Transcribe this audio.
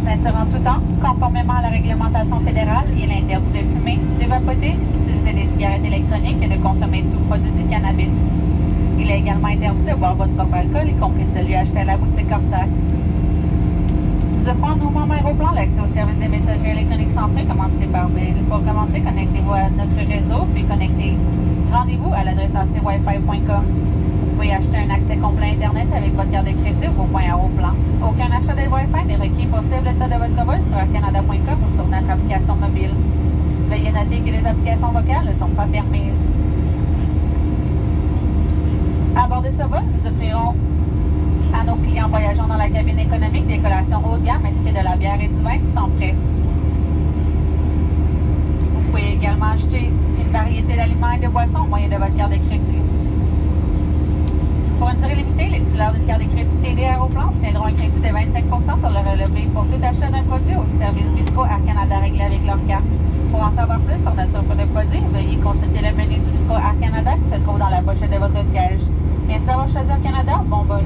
votre ceinture en tout temps. Conformément à la réglementation fédérale, il est interdit de fumer, de vapoter, d'utiliser des cigarettes électroniques et de consommer tout produit du cannabis. Il est également interdit de boire votre propre alcool, y compris celui acheté à la boutique hors taxe. Nous offrons à nos membres Aéroplan l'accès au service des messageries électroniques sans frais commandité par Bill. Pour commencer, connectez-vous à notre réseau, puis rendez-vous à l'adresse acwifi.com. Vous pouvez acheter un accès complet à Internet avec votre carte de crédit ou vos points Aéroplan. Aucun achat de Wi-Fi n'est requis pour suivre l'état de votre vol sur aircanada.com ou sur notre application mobile. Veuillez noter que les applications vocales ne sont pas permises. À bord de ce vol, nous offrirons à nos clients voyageant dans la cabine économique des collations haut de gamme ainsi que de la bière et du vin qui sont prêts. Vous pouvez également acheter une variété d'aliments et de boissons au moyen de votre carte de crédit. Pour une durée limitée, les titulaires d'une carte de crédit TD Aéroplan obtiendront un crédit de 25% sur le relevé pour tout achat d'un produit au service Visco Air Canada réglé avec leur carte. Pour en savoir plus sur notre offre de produits, veuillez consulter le menu du Visco Air Canada qui se trouve dans la pochette de votre siège. Merci d'avoir choisi Air Canada. Bon vol.